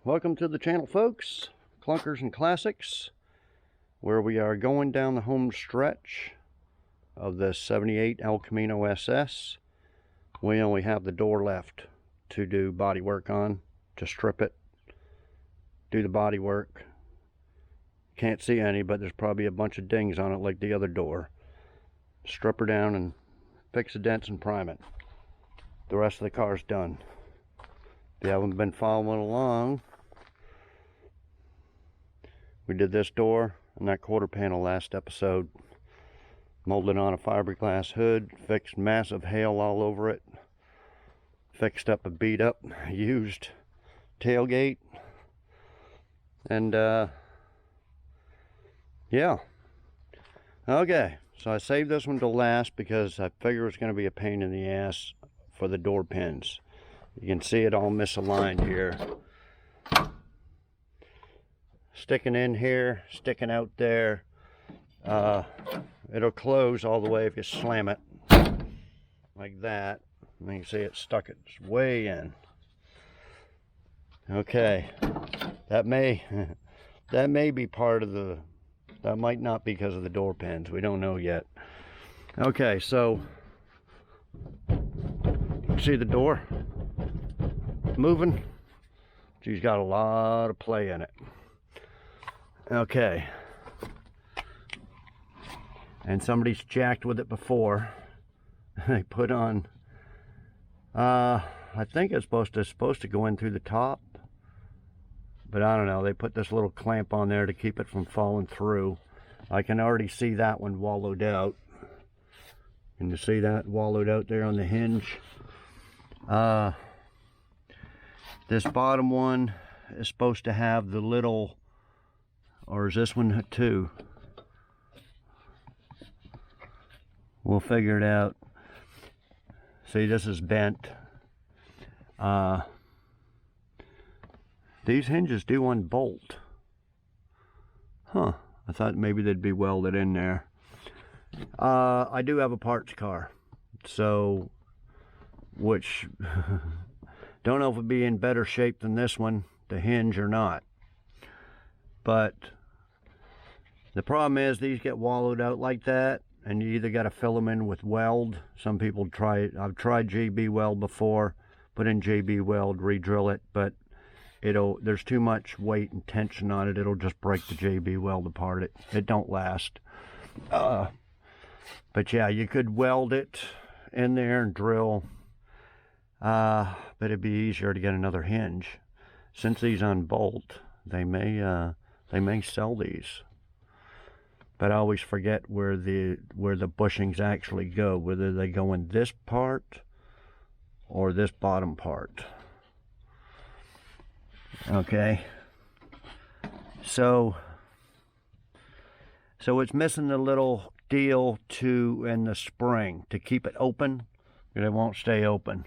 Welcome to the channel, folks. Clunkers and Classics, where we are going down the home stretch of the 78 El Camino SS. We only have the door left to do body work on, to strip it, do the body work. Can't see any, but there's probably a bunch of dings on it like the other door. Strip her down and fix the dents and prime it. The rest of the car's done. If you haven't been following along, we did this door and that quarter panel last episode. Molded on a fiberglass hood, fixed massive hail all over it, fixed up a beat up used tailgate, and yeah. Okay, so I saved this one to last because I figured it was going to be a pain in the ass for the door pins. You can see it all misaligned here. Sticking in here, sticking out there. It'll close all the way if you slam it like that. And you can see it stuck it's way in. Okay, that may be part of the, that might not be because of the door pins. We don't know yet. Okay, so see the door moving? She's got a lot of play in it. Okay, and somebody's jacked with it before. They put on I think it's supposed to go in through the top, but I don't know. They put this little clamp on there to keep it from falling through. I can already see that one wallowed out. Can you see that wallowed out there on the hinge? This bottom one is supposed to have the little, or is this one too? We'll figure it out. See, this is bent. These hinges do unbolt. Huh, I thought maybe they'd be welded in there. I do have a parts car, so, which, don't know if it'd be in better shape than this one, the hinge, or not. But the problem is these get wallowed out like that, and you either got to fill them in with weld. Some people try it. I've tried JB weld before, put in JB weld, re-drill it, but there's too much weight and tension on it. It'll just break the JB weld apart. It don't last. But yeah, you could weld it in there and drill, but it'd be easier to get another hinge. Since these unbolt, they may sell these. But I always forget where the bushings actually go, whether they go in this part or this bottom part. Okay, so it's missing the little deal in the spring to keep it open, and it won't stay open.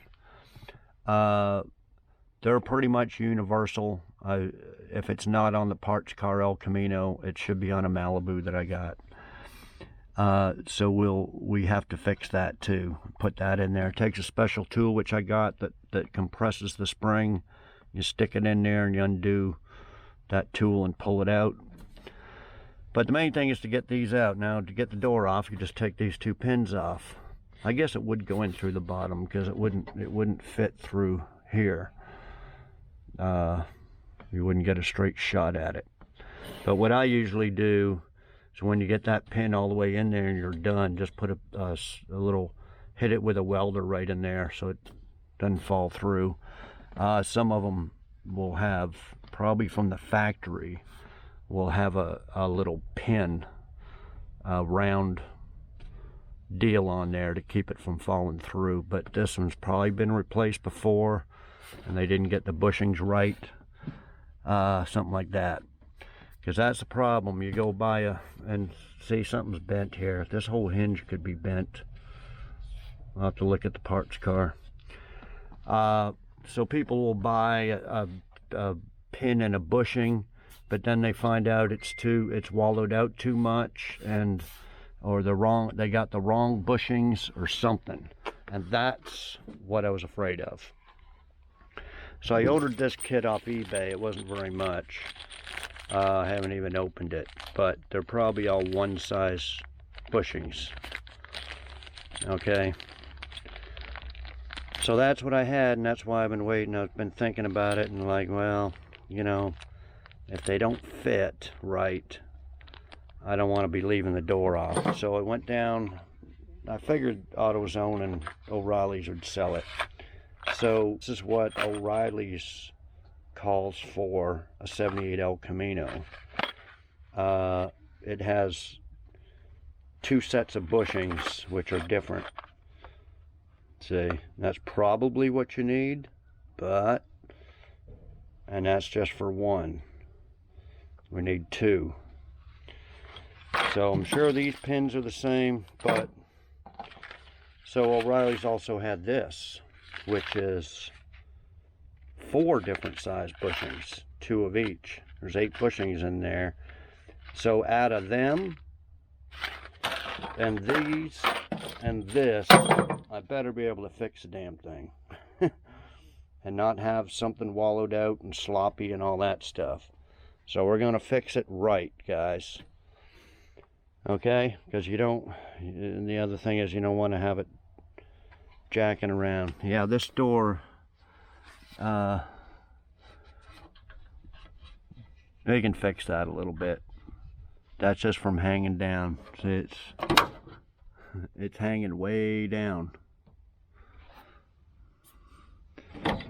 They're pretty much universal. If it's not on the parts car El Camino, it should be on a Malibu that I got. So we have to fix that too. Put that in there. It takes a special tool which I got that compresses the spring. You stick it in there and you undo that tool and pull it out. But the main thing is to get these out. Now, to get the door off, you just take these two pins off. I guess it would go in through the bottom because it wouldn't fit through here. You wouldn't get a straight shot at it. But what I usually do is when you get that pin all the way in there and you're done, just put a little, hit it with a welder right in there so it doesn't fall through. Some of them will have, probably from the factory, will have a little pin, a round deal on there to keep it from falling through. But this one's probably been replaced before and they didn't get the bushings right. Something like that, because that's the problem. You go by and see something's bent here. This whole hinge could be bent. I'll have to look at the parts car. So people will buy a pin and a bushing, but then they find out it's wallowed out too much, or they got the wrong bushings or something, and that's what I was afraid of. So I ordered this kit off eBay. It wasn't very much. I haven't even opened it, but they're probably all one size bushings. Okay. So that's what I had, and that's why I've been waiting. I've been thinking about it, and like, well, you know, if they don't fit right, I don't want to be leaving the door off. So I went down. I figured AutoZone and O'Reilly's would sell it. So this is what O'Reilly's calls for a 78L Camino. It has 2 sets of bushings, which are different. See, that's probably what you need, but, and that's just for 1. We need 2. So I'm sure these pins are the same, but, so O'Reilly's also had this, which is 4 different size bushings, 2 of each. There's 8 bushings in there. So out of them and these and this, I better be able to fix the damn thing and not have something wallowed out and sloppy and all that stuff. So we're going to fix it right, guys. Okay, because you don't, and the other thing is you don't want to have it jacking around. Yeah, this door, they can fix that a little bit. That's just from hanging down. See, it's hanging way down,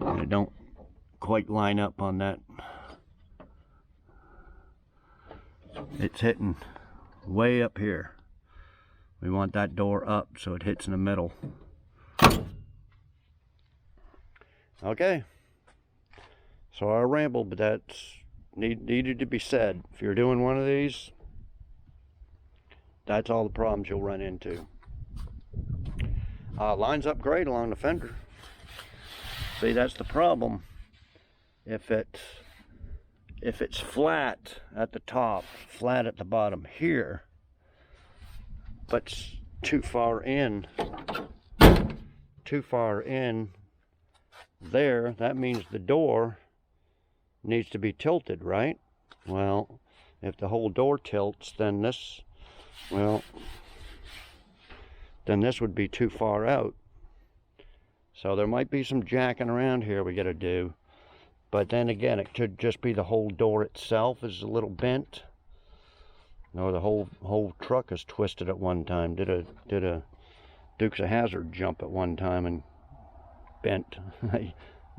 and it don't quite line up on that. It's hitting way up here. We want that door up so it hits in the middle. Okay, so I rambled, but that's needed to be said. If you're doing one of these, that's all the problems you'll run into. Lines up great along the fender. See, that's the problem. If it's flat at the top, flat at the bottom here, but too far in there, that means the door needs to be tilted, right? Well, if the whole door tilts, then this, well, then this would be too far out. So there might be some jacking around here we got to do. But then again, it could just be the whole door itself is a little bent, or the whole truck is twisted at one time. Did a Dukes of Hazzard jump at one time and bent.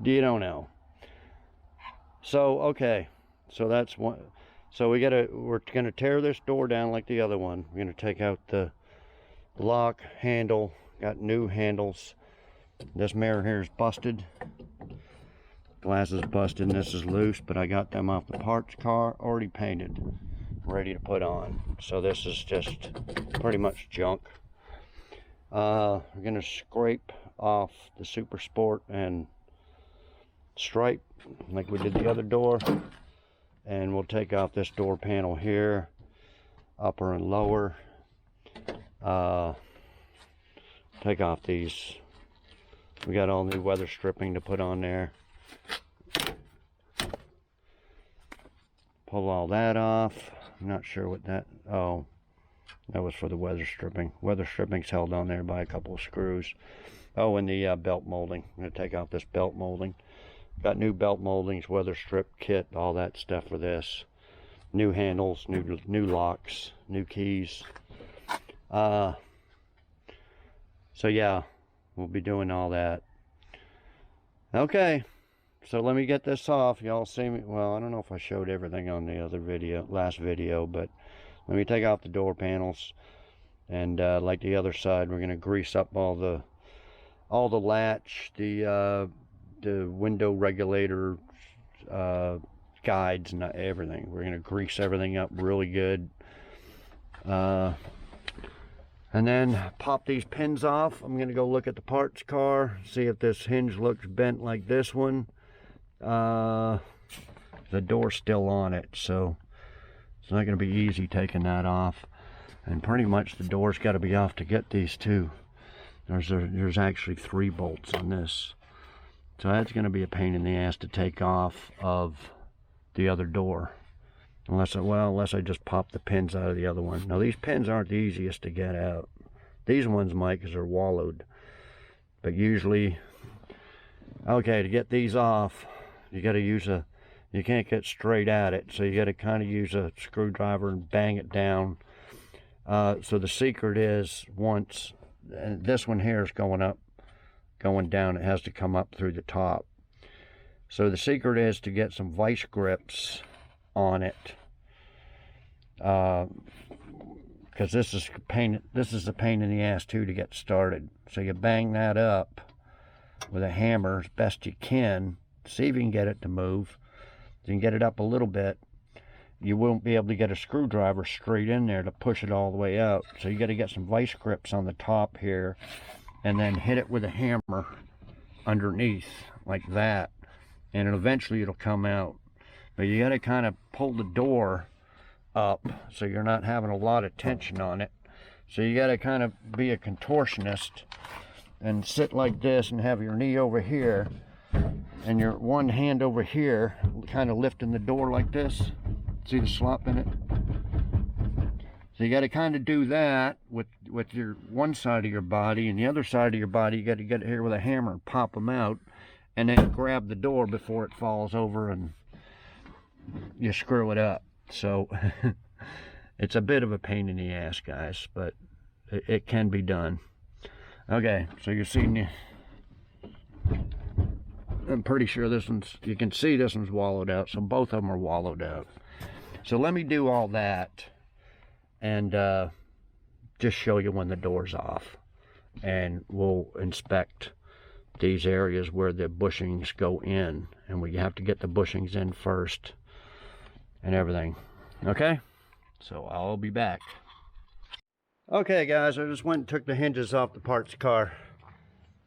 You don't know. So okay, so that's one. So we're gonna tear this door down like the other one. We're gonna take out the lock handle. Got new handles. This mirror here is busted. Glass is busted and this is loose, but I got them off the parts car, already painted, ready to put on. So this is just pretty much junk. We're gonna scrape off the Super Sport and stripe like we did the other door, and we'll take off this door panel here, upper and lower. Take off these. We got all new weather stripping to put on there. Pull all that off. I'm not sure what that, oh, that was for the weather stripping. Weather stripping's held on there by a couple of screws. Oh, and the belt molding. I'm going to take off this belt molding. Got new belt moldings, weather strip kit, all that stuff for this. New handles, new locks, new keys. So yeah, we'll be doing all that. Okay, so let me get this off. Y'all see me, well, I don't know if I showed everything on the other video, last video, but let me take off the door panels, and like the other side, we're going to grease up all the latch, the window regulator guides and everything. We're going to grease everything up really good, and then pop these pins off. I'm going to go look at the parts car, see if this hinge looks bent like this one. The door's still on it, so it's not going to be easy taking that off. And pretty much the door's got to be off to get these two. There's actually 3 bolts on this. So that's going to be a pain in the ass to take off of the other door. Unless I just pop the pins out of the other one. Now these pins aren't the easiest to get out. These ones might, because they're wallowed. But usually, okay, to get these off, you got to use you can't get straight at it. So you got to kind of use a screwdriver and bang it down. So the secret is and this one here is going up, going down. It has to come up through the top. So the secret is to get some vice grips on it, because this is a pain in the ass too to get started. So you bang that up with a hammer as best you can, see if you can get it to move. You can get it up a little bit. You won't be able to get a screwdriver straight in there to push it all the way out. So you got to get some vice grips on the top here, and then hit it with a hammer underneath like that, and eventually it'll come out. But you got to kind of pull the door up so you're not having a lot of tension on it. So you got to kind of be a contortionist and sit like this and have your knee over here and your one hand over here, kind of lifting the door like this. See the slop in it? So you got to kind of do that with your one side of your body, and the other side of your body you got to get it here with a hammer and pop them out, and then grab the door before it falls over and you screw it up. So it's a bit of a pain in the ass, guys, but it can be done. Okay, so you're seeing, I'm pretty sure you can see this one's wallowed out, so both of them are wallowed out. So let me do all that and just show you when the door's off, and we'll inspect these areas where the bushings go in, and we have to get the bushings in first and everything. Okay, so I'll be back. Okay guys, I just went and took the hinges off the parts car.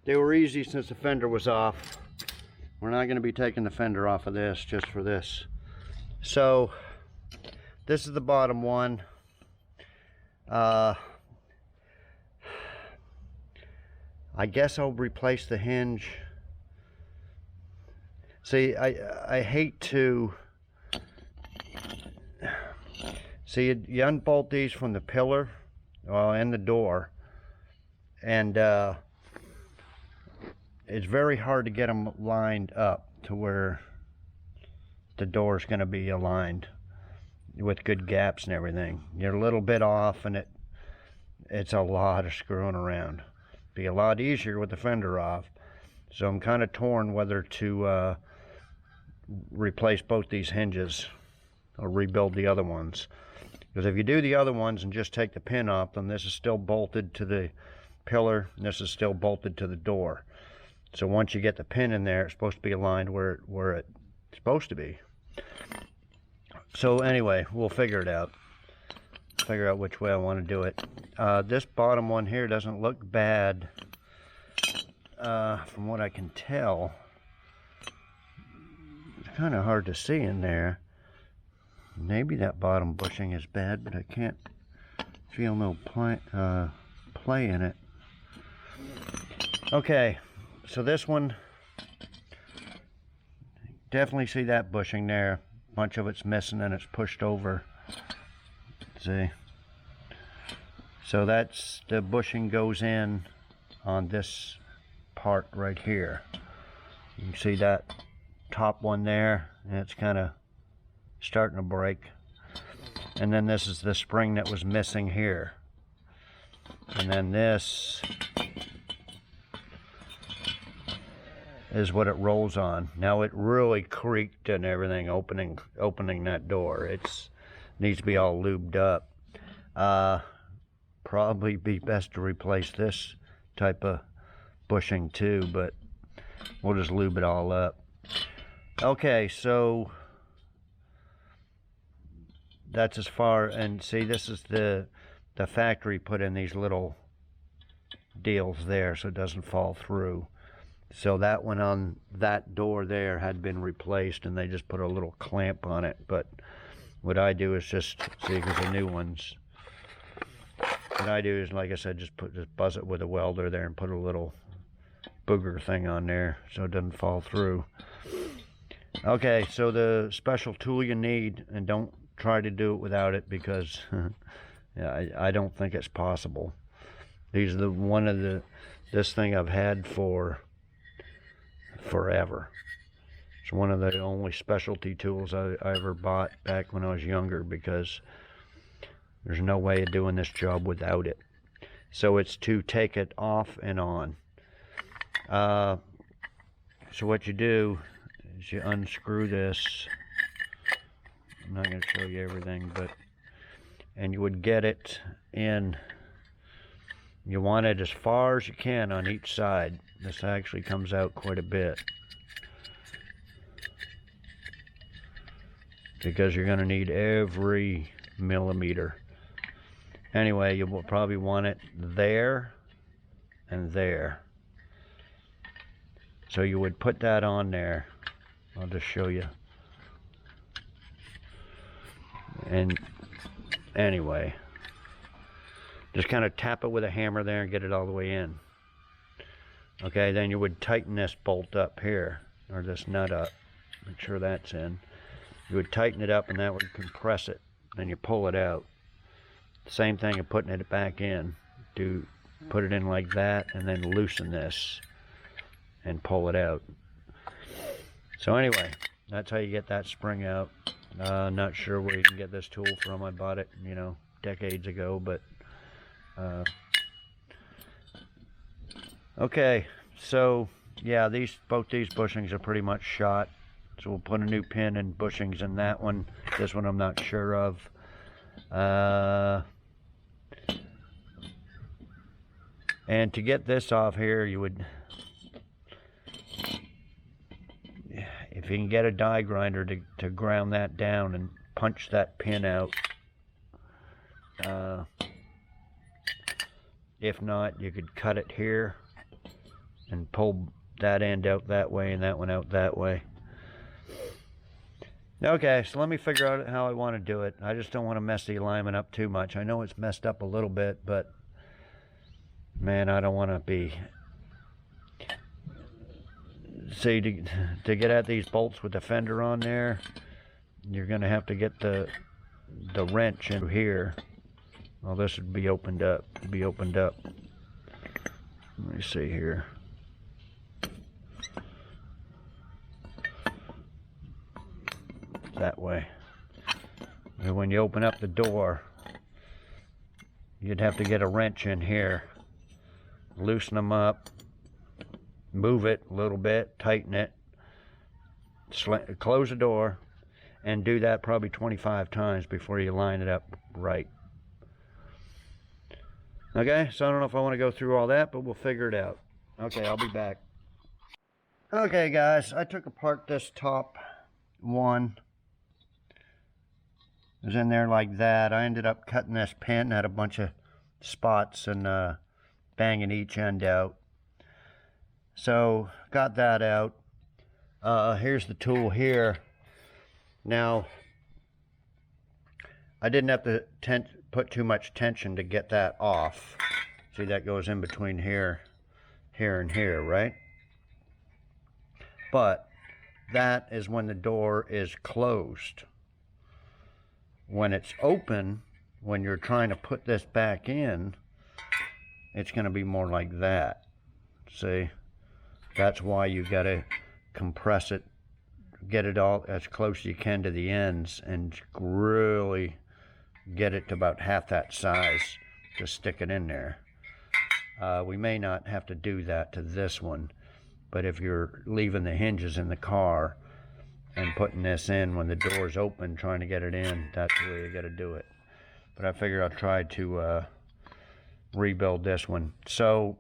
They were easy since the fender was off. We're not going to be taking the fender off of this just for this. So this is the bottom one. I guess I'll replace the hinge. See, I hate to see, you unbolt these from the pillar and the door, and it's very hard to get them lined up to where the door is going to be aligned with good gaps and everything. You're a little bit off, and it's a lot of screwing around. Be a lot easier with the fender off. So I'm kind of torn whether to replace both these hinges or rebuild the other ones. Because if you do the other ones and just take the pin off, then this is still bolted to the pillar, and this is still bolted to the door. So once you get the pin in there, it's supposed to be aligned where it's supposed to be. So anyway, we'll figure it out. Figure out which way I want to do it. This bottom one here doesn't look bad from what I can tell. It's kind of hard to see in there. Maybe that bottom bushing is bad, but I can't feel no play in it. Okay, so this one, definitely see that bushing there. A bunch of it's missing and it's pushed over. See? So that's, the bushing goes in on this part right here. You can see that top one there, and it's kind of starting to break. And then this is the spring that was missing here. And then this is what it rolls on. Now it really creaked and everything opening that door. It needs to be all lubed up. Probably be best to replace this type of bushing too, but we'll just lube it all up. Okay, so that's as far, and see, this is the factory put in these little deals there so it doesn't fall through. So that one on that door there had been replaced, and they just put a little clamp on it. But what I do is just, see, because the new ones, what I do is, like I said, just buzz it with a welder there and put a little booger thing on there so it doesn't fall through. Okay, so the special tool you need, and don't try to do it without it, because yeah, I don't think it's possible. These are this thing I've had for forever. It's one of the only specialty tools I ever bought back when I was younger, because there's no way of doing this job without it. So it's to take it off and on. So what you do is you unscrew this. I'm not going to show you everything, and you would get it in. You want it as far as you can on each side. This actually comes out quite a bit, because you're going to need every millimeter. Anyway, you will probably want it there and there. So you would put that on there. I'll just show you. And anyway, just kind of tap it with a hammer there and get it all the way in. Okay, then you would tighten this bolt up here, or this nut up. Make sure that's in. You would tighten it up, and that would compress it. Then you pull it out. Same thing of putting it back in. Put it in like that, and then loosen this and pull it out. So anyway, that's how you get that spring out. Not sure where you can get this tool from. I bought it, decades ago, but okay. So yeah, both these bushings are pretty much shot. So we'll put a new pin and bushings in that one. This one I'm not sure of. And to get this off here, you would, if you can get a die grinder to ground that down and punch that pin out. If not, you could cut it here and pull that end out that way and that one out that way. Okay, so let me figure out how I want to do it. I just don't want to mess the alignment up too much. I know it's messed up a little bit, but man, I don't want to be... See, to get at these bolts with the fender on there, you're going to have to get the wrench in here. Well, this would be opened up. Let me see here. That way. And when you open up the door, you'd have to get a wrench in here, loosen them up, move it a little bit, tighten it, close the door, and do that probably 25 times before you line it up right. Okay, so I don't know if I want to go through all that, but we'll figure it out. Okay, I'll be back. Okay guys, I took apart this top one. It was in there like that. I ended up cutting this pin, had a bunch of spots, and banging each end out. So got that out. Here's the tool here. Now I didn't have to put too much tension to get that off. See, that goes in between here and here, right? But that is when the door is closed. When it's open, when you're trying to put this back in, it's going to be more like that. See? That's why you got to compress it, get it all as close as you can to the ends, and really get it to about half that size to stick it in there. We may not have to do that to this one, but if you're leaving the hinges in the car and putting this in when the door's open, trying to get it in, that's the way you got to do it. But I figure I'll try to rebuild this one. So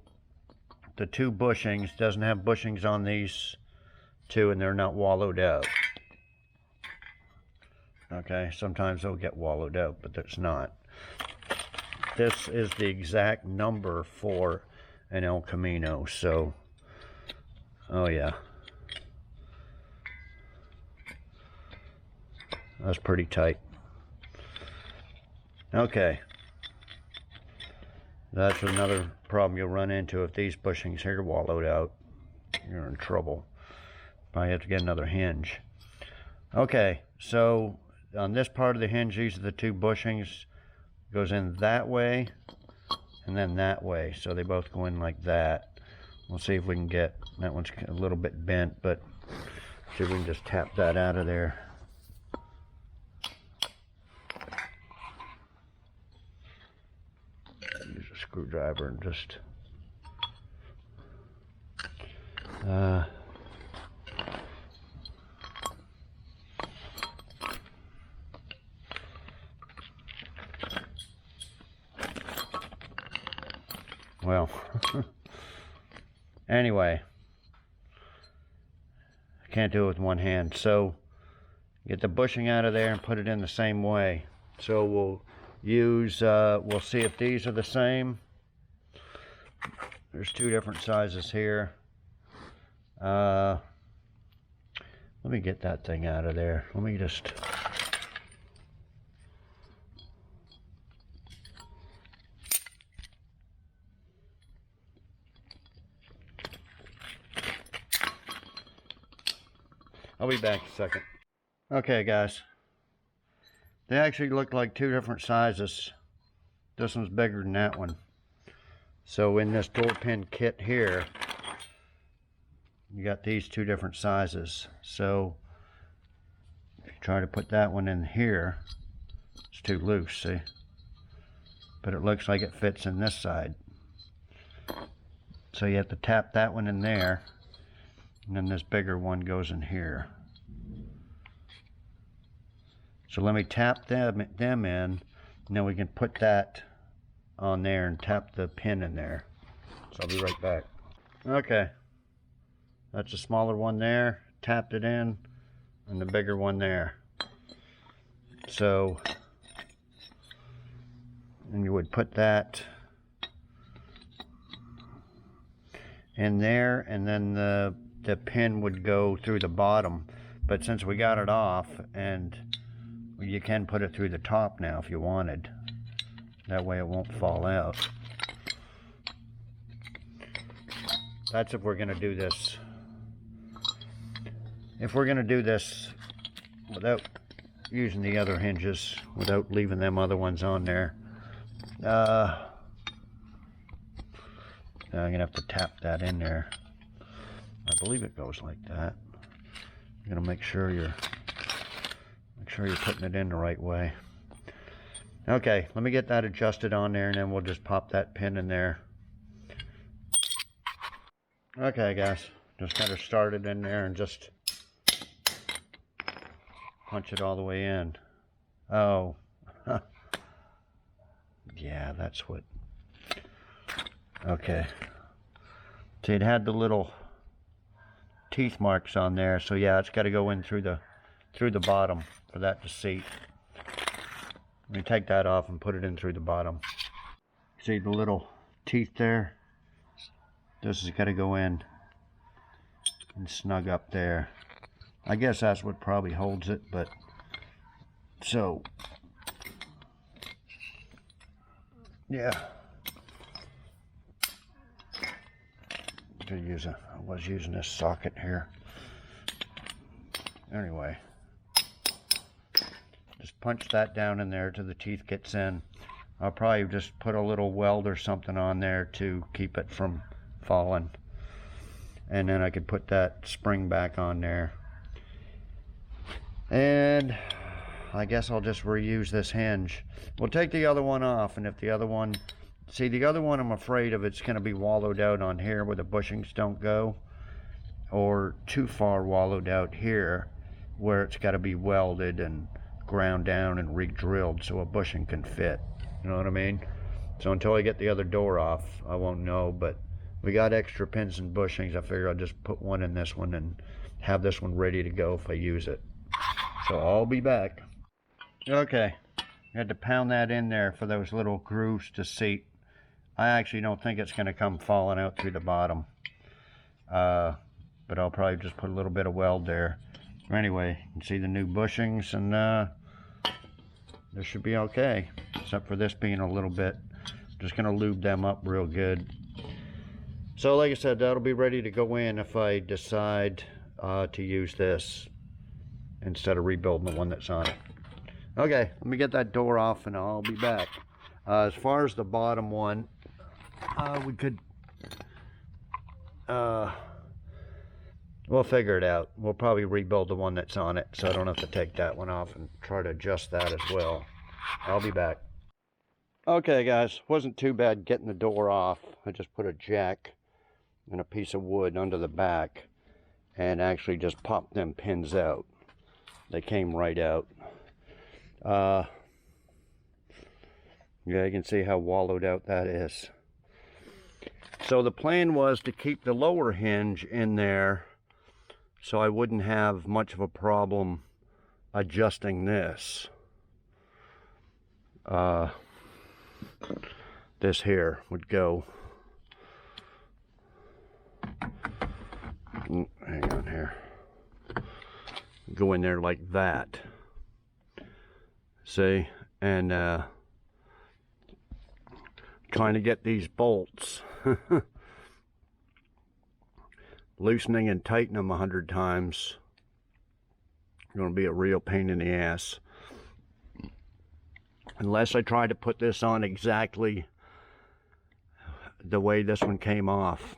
the two bushings, doesn't have bushings on these two, and they're not wallowed out. Okay, sometimes they'll get wallowed out, but that's not. This is the exact number for an El Camino, so oh yeah, that's pretty tight. Okay, that's another problem you'll run into if these bushings here are wallowed out. you're in trouble. Probably have to get another hinge. Okay, so on this part of the hinge, these are the two bushings. Goes in that way and then that way, so they both go in like that. We'll see if we can get, that one's a little bit bent, but see if we can just tap that out of there. Use a screwdriver and just well, anyway, I can't do it with one hand, so get the bushing out of there and put it in the same way. So we'll use, we'll see if these are the same. There's two different sizes here. Let me get that thing out of there. Let me just... I'll be back in a second. Okay, guys. They actually look like two different sizes. This one's bigger than that one. So in this door pin kit here, you got these two different sizes. So if you try to put that one in here, it's too loose, see? But it looks like it fits in this side. So you have to tap that one in there, and then this bigger one goes in here. So let me tap them in, and then we can put that on there and tap the pin in there. So I'll be right back. Okay, that's a smaller one there, tapped it in, and the bigger one there. So, and you would put that in there, and then the pin would go through the bottom. But since we got it off, and you can put it through the top now if you wanted. That way it won't fall out. That's if we're going to do this. If we're going to do this without using the other hinges, without leaving them other ones on there, I'm going to have to tap that in there. I believe it goes like that. You're going to make sure you're putting it in the right way. Okay, let me get that adjusted on there, and then we'll just pop that pin in there. Okay, guys, just got to start it in there and just punch it all the way in. Oh, yeah, that's what. Okay, see, it had the little teeth marks on there, so yeah, it's got to go in through the bottom for that to seat. Let me take that off and put it in through the bottom. See the little teeth there? This has got to go in and snug up there. I guess that's what probably holds it, but so yeah. I was using this socket here. Anyway, just punch that down in there till the teeth gets in. I'll probably just put a little weld or something on there to keep it from falling. And then I could put that spring back on there. And I guess I'll just reuse this hinge. We'll take the other one off, and if the other one, see the other one I'm afraid of it's going to be wallowed out on here where the bushings don't go, or too far wallowed out here where it's got to be welded and ground down and re-drilled so a bushing can fit. You know what I mean? So until I get the other door off, I won't know, but we got extra pins and bushings. I figure I'll just put one in this one and have this one ready to go if I use it. So I'll be back. Okay, I had to pound that in there for those little grooves to seat. I actually don't think it's going to come falling out through the bottom. But I'll probably just put a little bit of weld there. Anyway, you can see the new bushings, and this should be okay, except for this being a little bit. Just going to lube them up real good. So like I said, that'll be ready to go in if I decide to use this instead of rebuilding the one that's on it. Okay, let me get that door off and I'll be back. As far as the bottom one, we could, we'll figure it out. We'll probably rebuild the one that's on it, so I don't have to take that one off and try to adjust that as well. I'll be back. Okay guys, wasn't too bad getting the door off. I just put a jack and a piece of wood under the back and actually just popped them pins out. They came right out. Yeah, you can see how wallowed out that is. So the plan was to keep the lower hinge in there so I wouldn't have much of a problem adjusting this. This here would go. Hang on here. Go in there like that. See? And trying to get these bolts. Loosening and tightening them 100 times. Going to be a real pain in the ass. Unless I try to put this on exactly the way this one came off.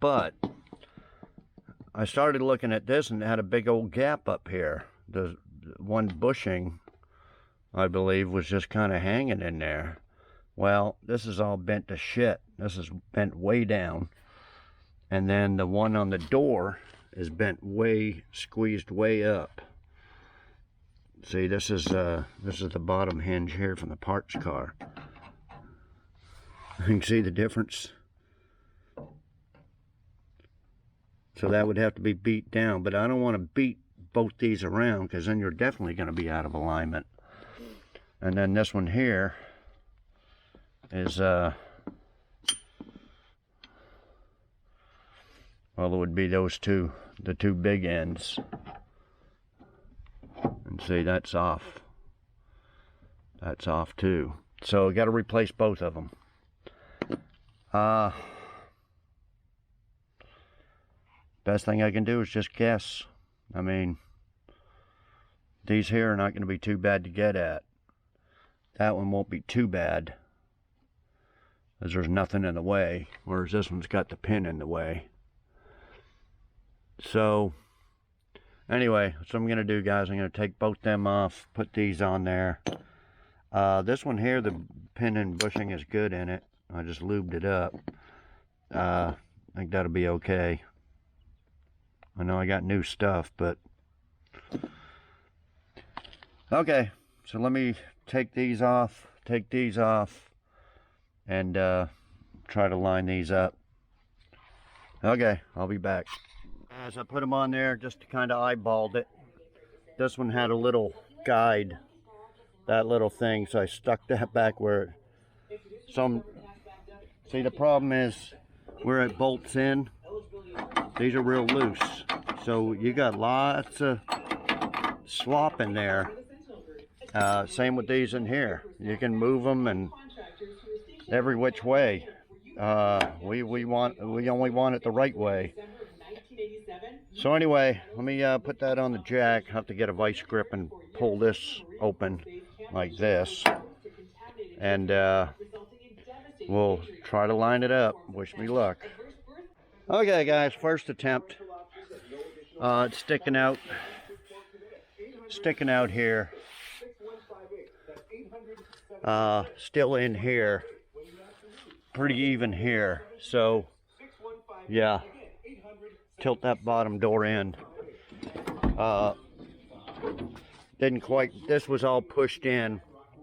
But I started looking at this and it had a big old gap up here. The one bushing, I believe, was just kind of hanging in there. Well, this is all bent to shit. This is bent way down. And then the one on the door is bent way, squeezed way up. See, this is the bottom hinge here from the parts car. You can see the difference. So that would have to be beat down, but I don't want to beat both these around because then you're definitely going to be out of alignment. And then this one here is well, it would be those two, the two big ends. And see, that's off. That's off too. So got to replace both of them. Best thing I can do is just guess. I mean, these here are not going to be too bad to get at. That one won't be too bad, as there's nothing in the way, whereas this one's got the pin in the way. So anyway, that's what I'm going to do, guys. I'm going to take both them off, put these on there. This one here, the pin and bushing is good in it. I just lubed it up. I think that'll be okay. I know I got new stuff, but okay. So let me take these off, and try to line these up. Okay, I'll be back. As I put them on there, just kind of eyeballed it. This one had a little guide, that little thing, so I stuck that back where some. See, the problem is where it bolts in, these are real loose, so you got lots of slop in there. Same with these in here. You can move them and every which way. We only want it the right way. So anyway, let me put that on the jack. I have to get a vice grip and pull this open like this, and we'll try to line it up. Wish me luck. Okay guys, first attempt. It's sticking out here. Still in here, pretty even here. So yeah, tilt that bottom door in. Didn't quite, this was all pushed in.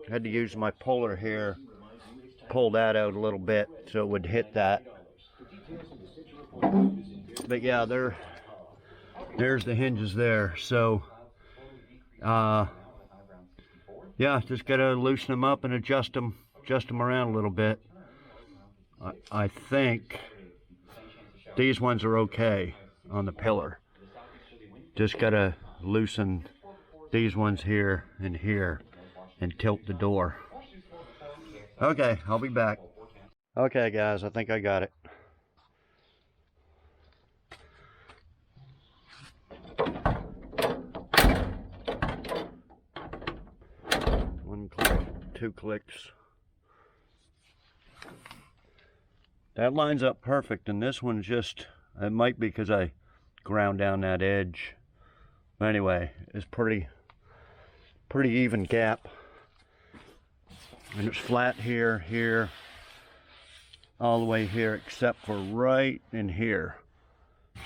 Had to use my puller here, pull that out a little bit so it would hit that. But yeah, there's the hinges there. So yeah, just gotta loosen them up and adjust them around a little bit. I think these ones are okay on the pillar. Just gotta loosen these ones here and here and tilt the door. Okay, I'll be back. Okay guys, I think I got it. 2 clicks. That lines up perfect, and this one's just, it might be because I ground down that edge. But anyway, it's pretty even gap. And it's flat here, here, all the way here, except for right in here.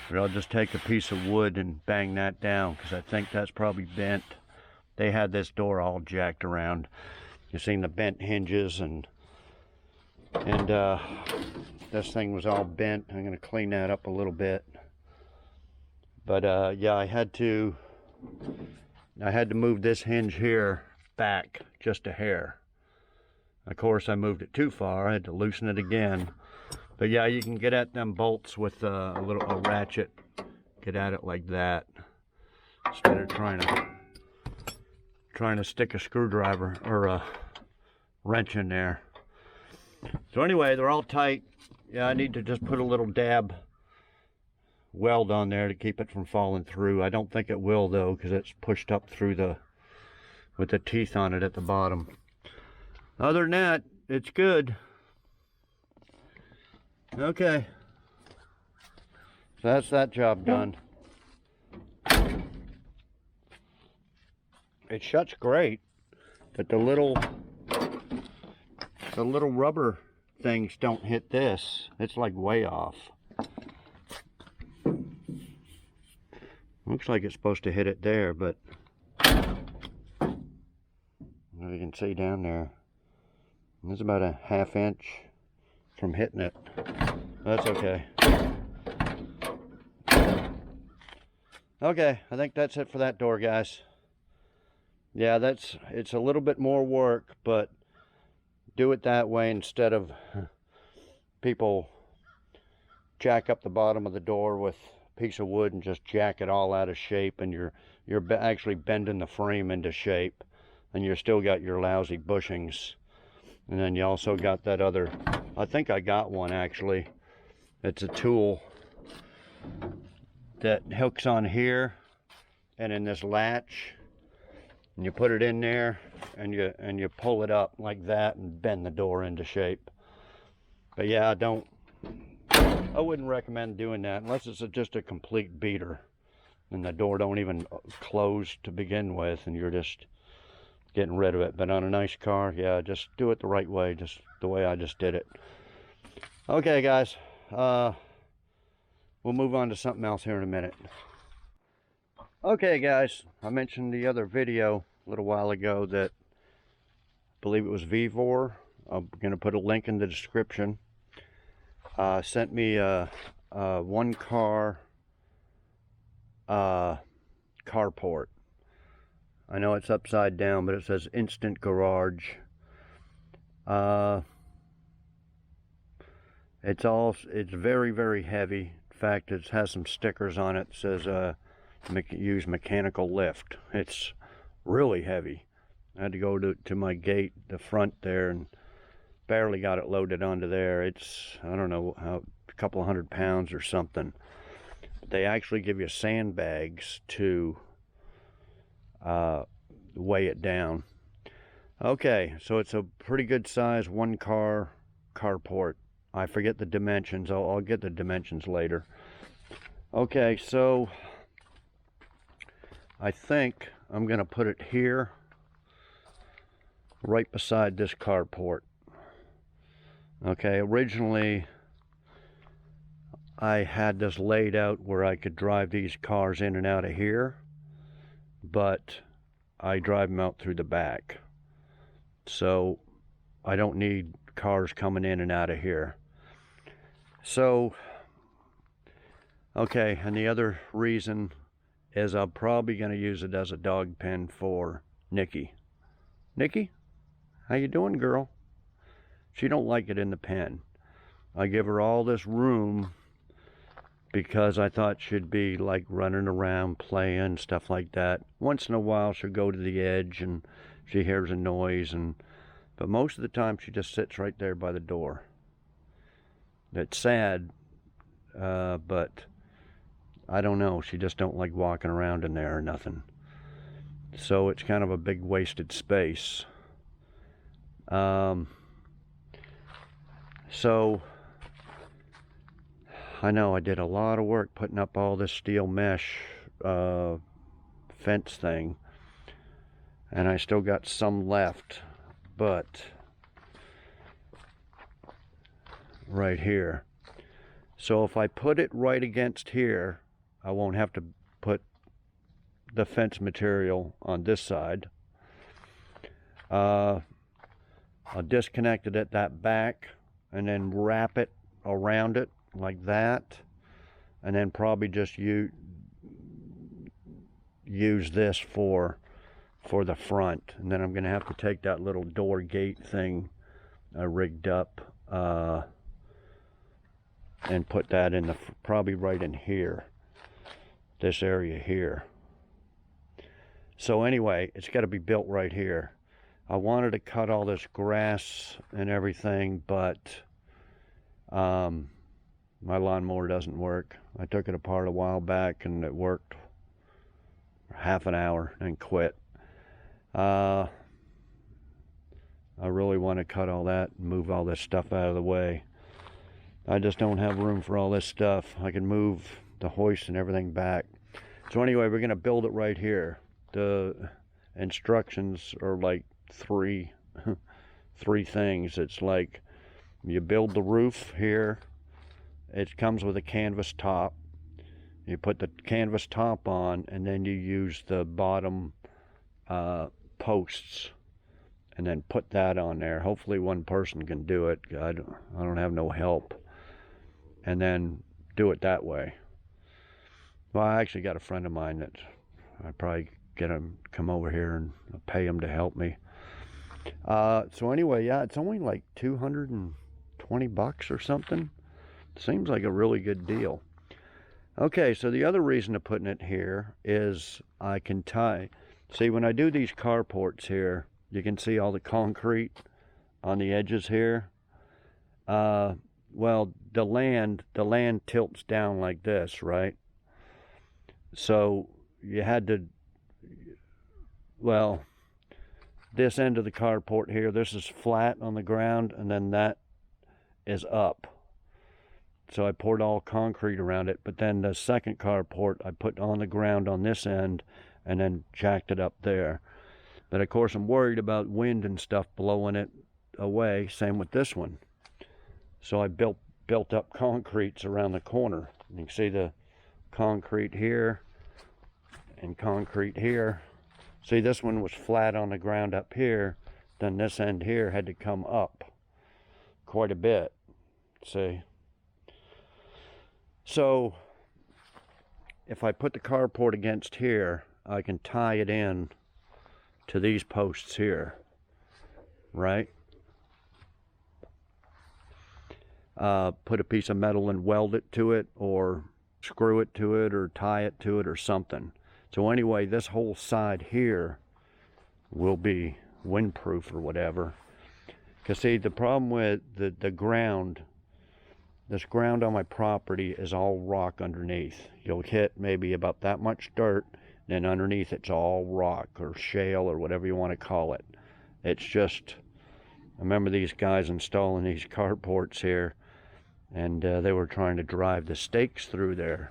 But I'll just take a piece of wood and bang that down, because I think that's probably bent. They had this door all jacked around. You've seen the bent hinges, and this thing was all bent. I'm going to clean that up a little bit. But yeah, I had to move this hinge here back just a hair. Of course, I moved it too far. I had to loosen it again. But yeah, you can get at them bolts with a ratchet. Get at it like that, instead of trying to stick a screwdriver or a wrench in there. So anyway, they're all tight. Yeah, I need to just put a little dab weld on there to keep it from falling through. I don't think it will though, because it's pushed up through with the teeth on it at the bottom. Other than that, it's good. Okay, so that's that job done. It shuts great, but the little rubber things don't hit this. It's like way off. Looks like it's supposed to hit it there, but you can see down there, it's about a 1/2 inch from hitting it. That's okay. Okay, I think that's it for that door, guys. Yeah, it's a little bit more work, but do it that way instead of people jack up the bottom of the door with a piece of wood and just jack it all out of shape, and you're actually bending the frame into shape, and you still got your lousy bushings. And then you also got that other, I think I got one actually. It's a tool that hooks on here and in this latch, and you put it in there and you pull it up like that and bend the door into shape. But yeah, I wouldn't recommend doing that unless it's just a complete beater and the door don't even close to begin with and you're just getting rid of it. But on a nice car, yeah, just do it the right way, just the way I just did it. Okay guys, we'll move on to something else here in a minute. Okay guys, I mentioned the other video a little while ago that I believe it was Vivor. I'm going to put a link in the description. Sent me a one car carport. I know it's upside down, but it says instant garage. It's very, very heavy. In fact, it has some stickers on it that says use mechanical lift. It's really heavy. I had to go to my gate, the front there, and barely got it loaded onto there. It's, I don't know, a couple of 100 pounds or something. But they actually give you sandbags to weigh it down. Okay, so it's a pretty good size one car carport. I forget the dimensions. I'll get the dimensions later. Okay, so I think I'm gonna put it here right beside this carport. Okay, originally I had this laid out where I could drive these cars in and out of here, but I drive them out through the back, so I don't need cars coming in and out of here. So okay, and the other reason is I'm probably going to use it as a dog pen for Nikki. Nikki, how you doing, girl? She don't like it in the pen. I give her all this room because I thought she'd be like running around playing, stuff like that. Once in a while she'll go to the edge and she hears a noise, but most of the time she just sits right there by the door. It's sad, but I don't know, she just don't like walking around in there or nothing. So it's kind of a big wasted space. So I know I did a lot of work putting up all this steel mesh fence thing, and I still got some left, but right here. So if I put it right against here, I won't have to put the fence material on this side. I'll disconnect it at that back and then wrap it around it like that, and then probably just use this for the front. And then I'm gonna have to take that little door gate thing I rigged up and put that in the, probably right in here, this area here. So anyway, it's got to be built right here. I wanted to cut all this grass and everything, but my lawnmower doesn't work. I took it apart a while back and it worked half an hour and quit. I really want to cut all that and move all this stuff out of the way. I just don't have room for all this stuff. I can move the hoist and everything back. So anyway, we're going to build it right here. The instructions are like three things. It's like you build the roof here. It comes with a canvas top. You put the canvas top on, and then you use the bottom posts, and then put that on there. Hopefully one person can do it. I don't have no help. And then do it that way. Well, I actually got a friend of mine that I probably get him come over here and pay him to help me. So anyway, yeah, it's only like 220 bucks or something. Seems like a really good deal. Okay, so the other reason of putting it here is I can tie. See, when I do these carports here, you can see all the concrete on the edges here. Well, the land tilts down like this, right? So you had to, well, this end of the carport here, this is flat on the ground, and then that is up. So I poured all concrete around it, but then the second carport I put on the ground on this end and then jacked it up there. But of course I'm worried about wind and stuff blowing it away, same with this one. So I built up concretes around the corner. You can see the concrete here and concrete here. See, this one was flat on the ground up here, then this end here had to come up quite a bit, see. So if I put the carport against here, I can tie it in to these posts here, right? Put a piece of metal and weld it to it, or screw it to it, or tie it to it, or something. So anyway, this whole side here will be windproof or whatever. Because see, the problem with the ground, this ground on my property is all rock underneath. You'll hit maybe about that much dirt, then underneath it's all rock or shale or whatever you want to call it. It's just, I remember these guys installing these carports here, and they were trying to drive the stakes through there.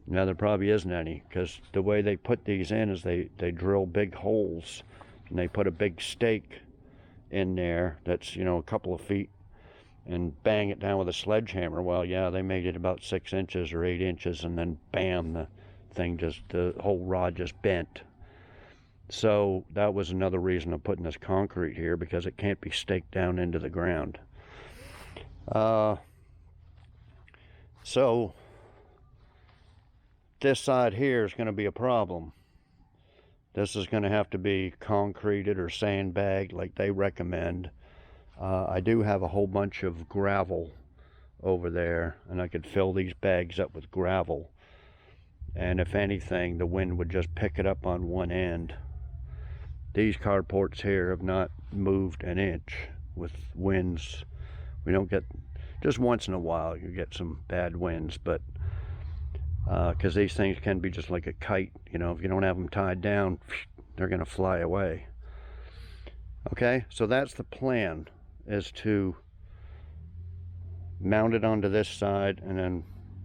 Now there probably isn't any, because the way they put these in is they drill big holes, and they put a big stake in there that's, you know, a couple of feet, and bang it down with a sledgehammer. Well, yeah, they made it about 6 inches or 8 inches, and then bam, the thing just, the whole rod just bent. So that was another reason of putting this concrete here, because it can't be staked down into the ground. So this side here is going to be a problem. This is going to have to be concreted or sandbagged like they recommend. I do have a whole bunch of gravel over there, and I could fill these bags up with gravel. And if anything, the wind would just pick it up on one end. These carports here have not moved an inch with winds. We don't get, just once in a while you get some bad winds, but because these things can be just like a kite, you know, if you don't have them tied down, they're going to fly away. Okay, so that's the plan, is to mount it onto this side and then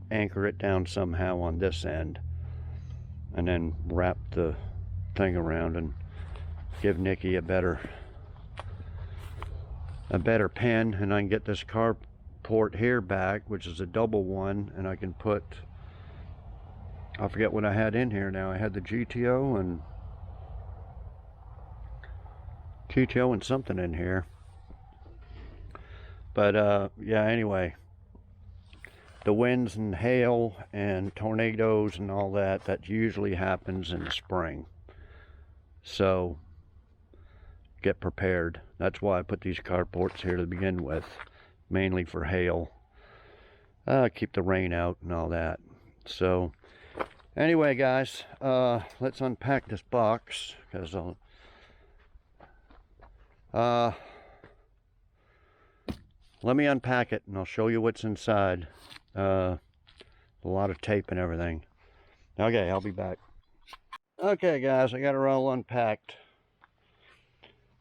anchor it down somehow on this end, and then wrap the thing around and give Nikki a better pin, and I can get this carport here back, which is a double one, and I can put, I forget what I had in here now. I had the GTO and something in here. But yeah, anyway, the winds and hail and tornadoes and all that usually happens in the spring. So get prepared. That's why I put these carports here to begin with, mainly for hail. Keep the rain out and all that. So anyway, guys, let's unpack this box, because let me unpack it and I'll show you what's inside. A lot of tape and everything. Okay, I'll be back. Okay, guys, I got it all unpacked.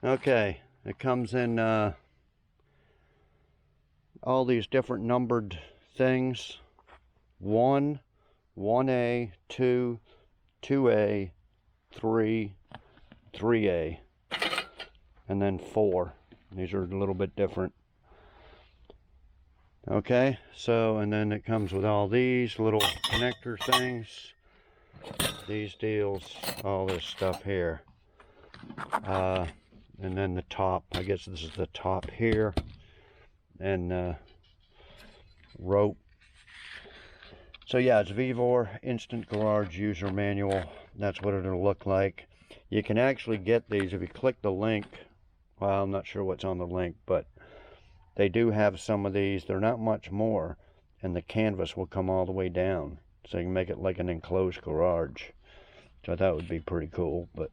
Okay, it comes in all these different numbered things. 1, 1A, 2, 2A, 3, 3A, and then 4. These are a little bit different. Okay, so, and then it comes with all these little connector things, these deals, all this stuff here. And then the top, I guess this is the top here, and rope. So yeah, it's Vevor Instant Garage User Manual. That's what it'll look like. You can actually get these if you click the link. Well, I'm not sure what's on the link, but they do have some of these. They're not much more, and the canvas will come all the way down, so you can make it like an enclosed garage. So that would be pretty cool. But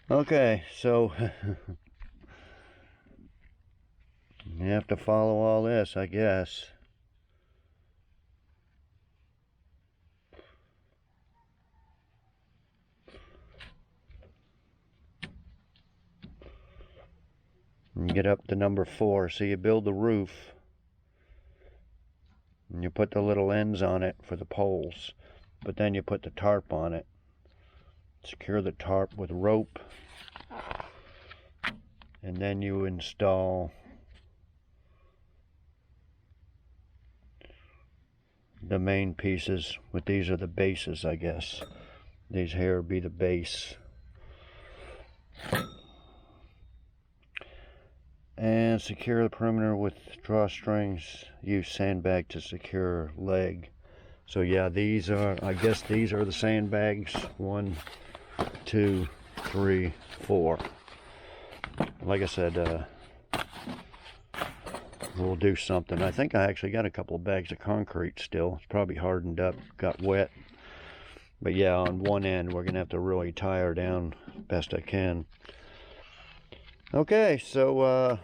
okay, so you have to follow all this, I guess. And get up to number 4. So you build the roof, and you put the little ends on it for the poles, but then you put the tarp on it. Secure the tarp with rope, and then you install the main pieces. But these are the bases, I guess. These here will be the base. And secure the perimeter with drawstrings. Use sandbag to secure leg. So yeah, these are, I guess these are the sandbags. 1, 2, 3, 4. Like I said, we'll do something. I think I actually got a couple of bags of concrete still. It's probably hardened up, got wet. But yeah, on one end, we're gonna have to really tie her down best I can. Okay, so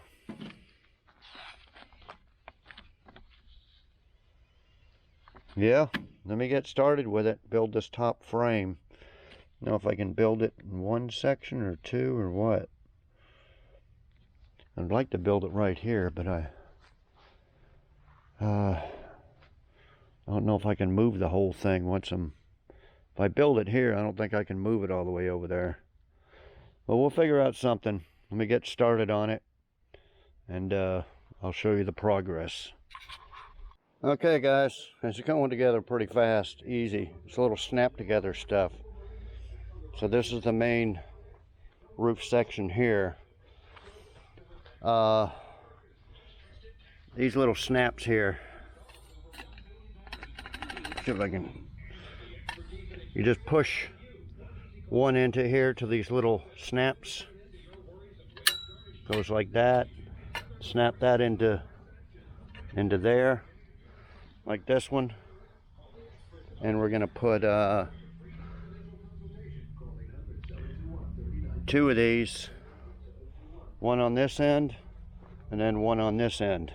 yeah, let me get started with it. Build this top frame. Now if I can build it in one section or two or what. I'd like to build it right here, but I don't know if I can move the whole thing once if I build it here, I don't think I can move it all the way over there. But we'll figure out something. Let me get started on it, and I'll show you the progress. Okay guys, it's going together pretty fast, easy. It's a little snap together stuff. So this is the main roof section here. These little snaps here, see if I can, you just push one into here to these little snaps. Goes like that. Snap that into there, like this one. And we're gonna put 2 of these, one on this end and then one on this end.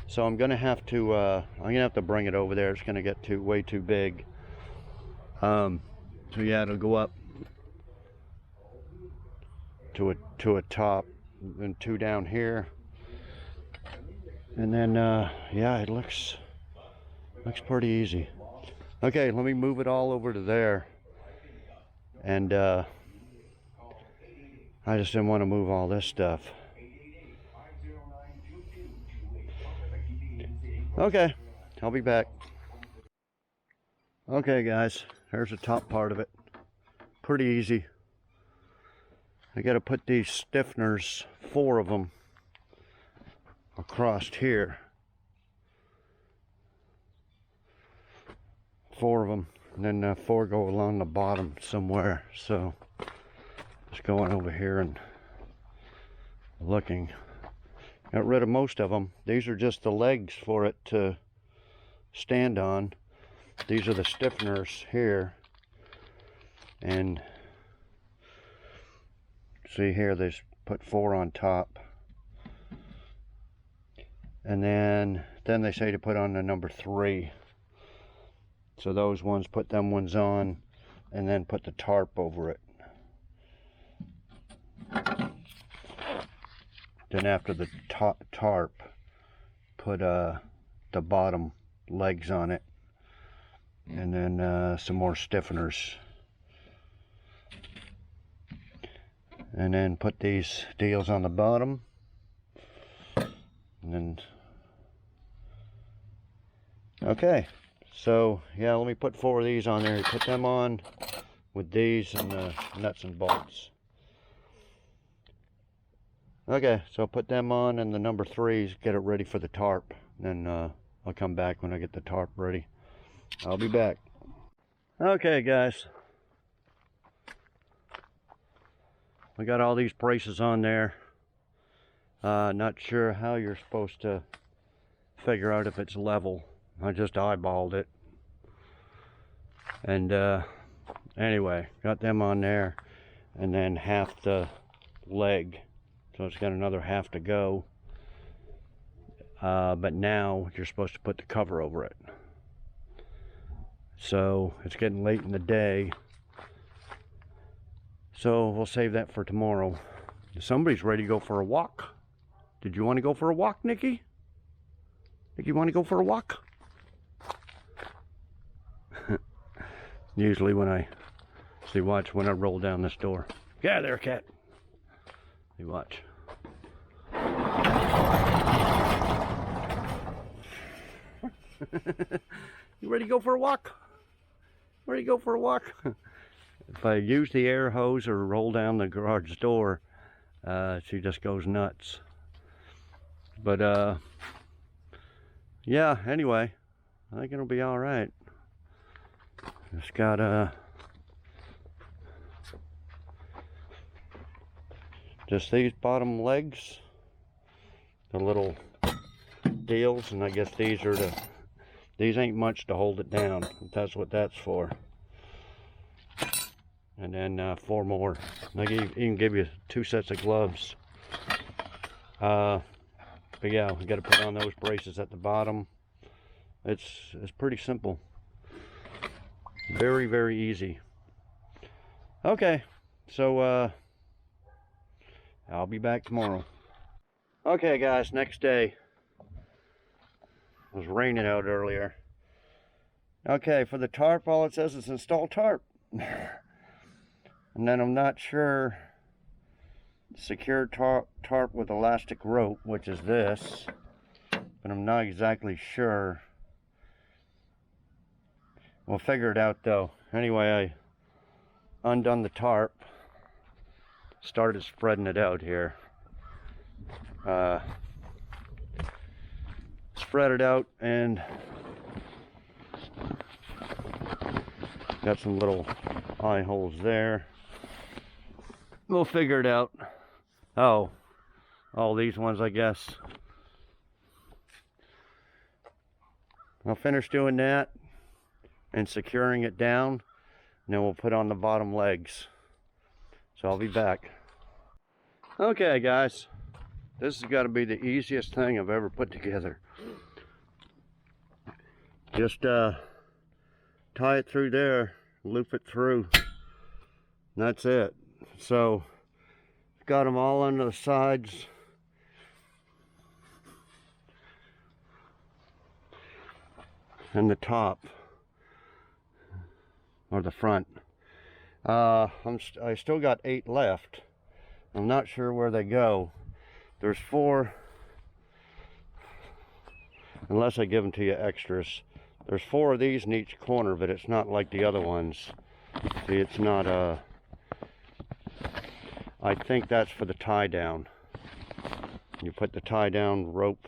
So I'm gonna have to bring it over there. It's gonna get way too big. So yeah, it'll go up to a top, and 2 down here, and then yeah, it looks pretty easy. Okay, let me move it all over to there, and I just didn't want to move all this stuff. Okay, I'll be back. Okay guys, there's the top part of it. Pretty easy. I got to put these stiffeners, 4 of them, across here. 4 of them, and then 4 go along the bottom somewhere. So just going over here and looking. Got rid of most of them. These are just the legs for it to stand on. These are the stiffeners here, and see here, they put 4 on top, and then they say to put on the number 3. So those ones, put them ones on, and then put the tarp over it. Then after the tarp, put the bottom legs on it, and then some more stiffeners, and then put these deals on the bottom, and then okay. So yeah, let me put 4 of these on there. Put them on with these and the nuts and bolts. Okay, so put them on, and the number 3s, get it ready for the tarp. Then I'll come back when I get the tarp ready. I'll be back. Okay guys, we got all these braces on there. Not sure how you're supposed to figure out if it's level. I just eyeballed it, and anyway, got them on there, and then half the leg, so it's got another half to go, but now you're supposed to put the cover over it. So it's getting late in the day, so we'll save that for tomorrow. Somebody's ready to go for a walk. Did you want to go for a walk, Nikki? Nikki, want to go for a walk? Usually when I see, watch when I roll down this door. Yeah, there, cat. You watch. You ready to go for a walk? Ready to go for a walk? If I use the air hose or roll down the garage door, she just goes nuts. But yeah, anyway, I think it'll be all right. Just got just these bottom legs, the little deals, and I guess these are these ain't much to hold it down. That's what that's for. And then 4 more. They even give you 2 sets of gloves. But yeah, we got to put on those braces at the bottom. It's pretty simple. Very, very easy. Okay, so I'll be back tomorrow. Okay guys, next day. It was raining out earlier. Okay, for the tarp, all it says is install tarp. And then I'm not sure, secure tarp with elastic rope, which is this, but I'm not exactly sure. We'll figure it out though. Anyway, I undone the tarp, started spreading it out here. Spread it out, and got some little eye holes there. We'll figure it out. Oh, all these ones, I guess. I'll finish doing that and securing it down, and then we'll put on the bottom legs. So I'll be back. Okay guys, this has got to be the easiest thing I've ever put together. Just tie it through there, loop it through, and that's it. So got them all on the sides. And the top. Or the front. I still got 8 left. I'm not sure where they go. There's 4. Unless I give them to you extras. There's 4 of these in each corner, but it's not like the other ones. See, it's not I think that's for the tie down. You put the tie down rope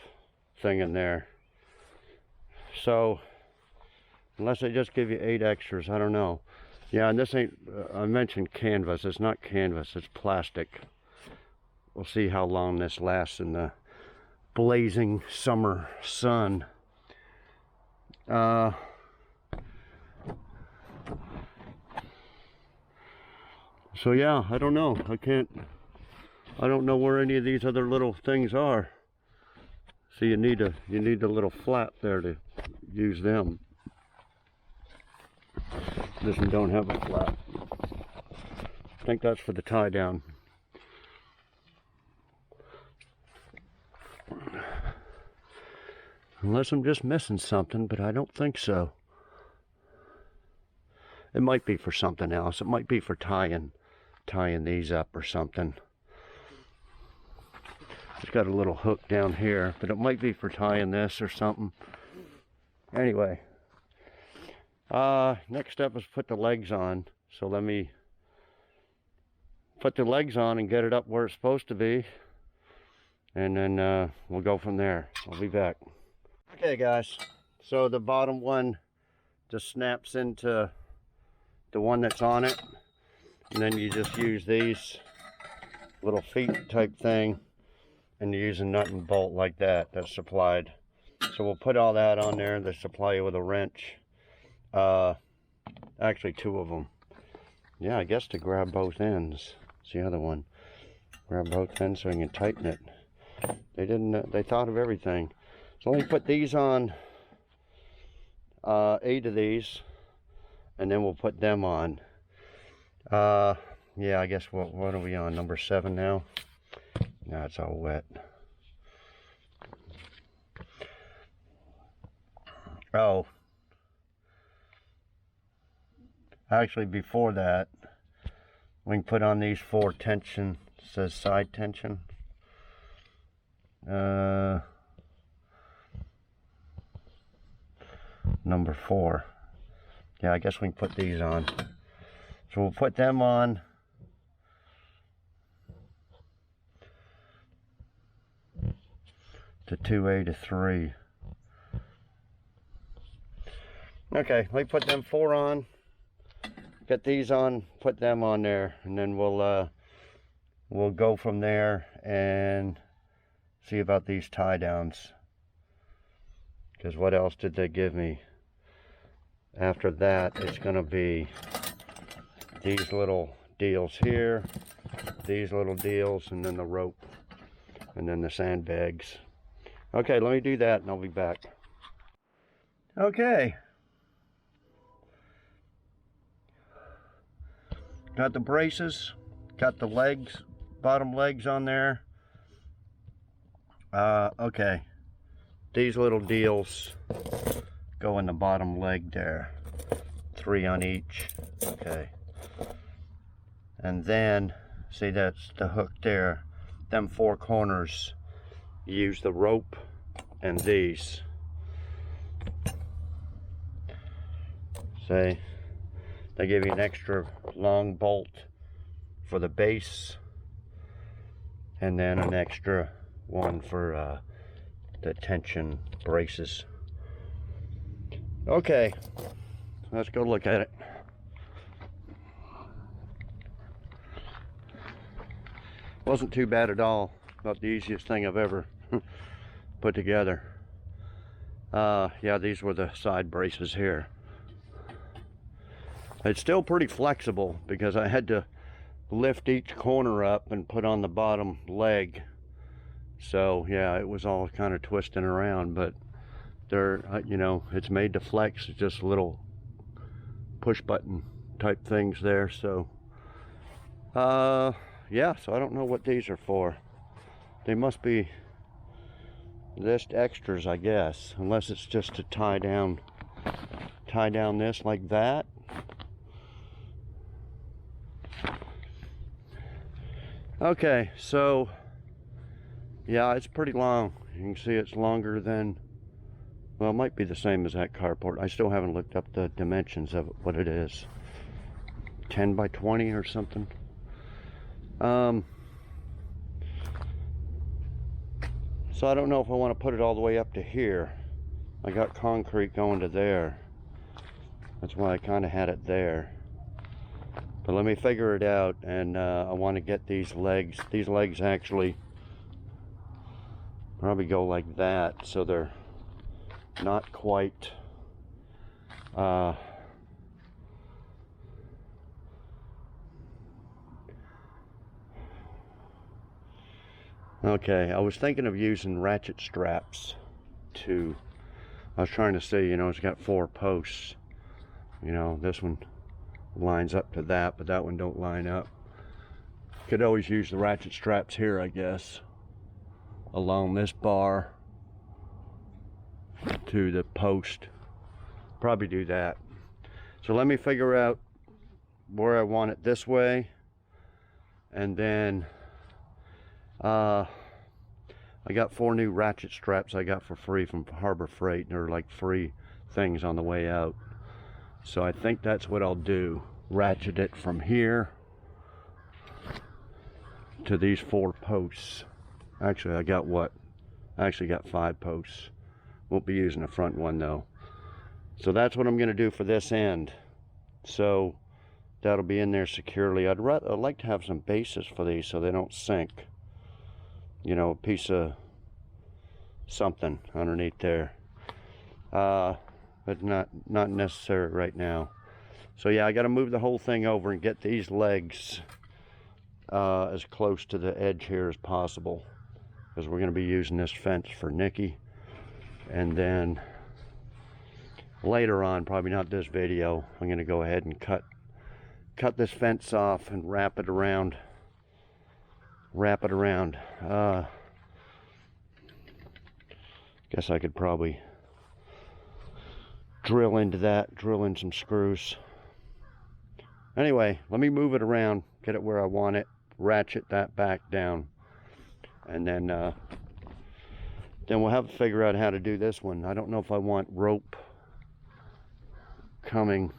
thing in there. So, unless they just give you 8 extras, I don't know. Yeah, and this ain't, I mentioned canvas. It's not canvas, it's plastic. We'll see how long this lasts in the blazing summer sun. So yeah, I don't know. I don't know where any of these other little things are. So you need a little flap there to use them. This one don't have a flap. I think that's for the tie down. Unless I'm just missing something, but I don't think so. It might be for something else. It might be for tying these up or something. It's got a little hook down here, but it might be for tying this or something. Anyway, next step is put the legs on. So let me put the legs on and get it up where it's supposed to be, and then we'll go from there. I'll be back. Okay guys, so the bottom one just snaps into the one that's on it, and then you just use these little feet type thing, and you use a nut and bolt like that that's supplied. So we'll put all that on there. They supply you with a wrench, actually 2 of them. Yeah, I guess to grab both ends. It's the other one. Grab both ends so you can tighten it. They thought of everything. So let me put these on, 8 of these, and then we'll put them on. Yeah, I guess what are we on? Number 7 now? No, it's all wet. Oh. Actually, before that, we can put on these 4 tension. It says side tension. Number 4. Yeah, I guess we can put these on. So we'll put them on. To 2A to 3. Okay, let me put them 4 on. Get these on, put them on there, and then we'll go from there and see about these tie downs. Because what else did they give me? After that, it's going to be these little deals here, these little deals, and then the rope, and then the sandbags. Okay, let me do that and I'll be back. Okay. Got the braces, got the legs, bottom legs on there. Okay. These little deals go in the bottom leg there. 3 on each. Okay. And then, see, that's the hook there. Them 4 corners, you use the rope and these. See, they give you an extra long bolt for the base, and then an extra one for the tension braces. Okay, let's go look at it. Wasn't too bad at all. About the easiest thing I've ever put together. Yeah, these were the side braces here. It's still pretty flexible because I had to lift each corner up and put on the bottom leg. So yeah, it was all kind of twisting around, but they're, you know, it's made to flex. It's just little push button type things there. So yeah, so I don't know what these are for. They must be list extras, I guess, unless it's just to tie down this like that. Okay, so yeah, it's pretty long. You can see it's longer than, well, it might be the same as that carport. I still haven't looked up the dimensions of what it is. 10 by 20 or something. So I don't know if I want to put it all the way up to here. I got concrete going to there. That's why I kind of had it there. But let me figure it out, and I want to get these legs. These legs actually probably go like that, so they're not quite okay, I was thinking of using ratchet straps to, I was trying to see, you know, it's got 4 posts. You know, this one lines up to that, but that one don't line up. Could always use the ratchet straps here, I guess, along this bar to the post. Probably do that. So let me figure out where I want it this way, and then I got 4 new ratchet straps I got for free from Harbor Freight. They're like free things on the way out. So I think that's what I'll do. Ratchet it from here to these 4 posts. Actually, I got what? I actually got 5 posts. Won't be using the front one though. So that's what I'm going to do for this end. So that'll be in there securely. I'd like to have some bases for these so they don't sink. You know, a piece of something underneath there. But not necessary right now. So yeah, I got to move the whole thing over and get these legs as close to the edge here as possible, because we're going to be using this fence for Nikki. And then later on, probably not this video, I'm going to go ahead and cut this fence off and wrap it around. Guess I could probably drill into that, drill in some screws. Anyway, let me move it around, get it where I want it, ratchet that back down, and then we'll have to figure out how to do this one. I don't know if I want rope coming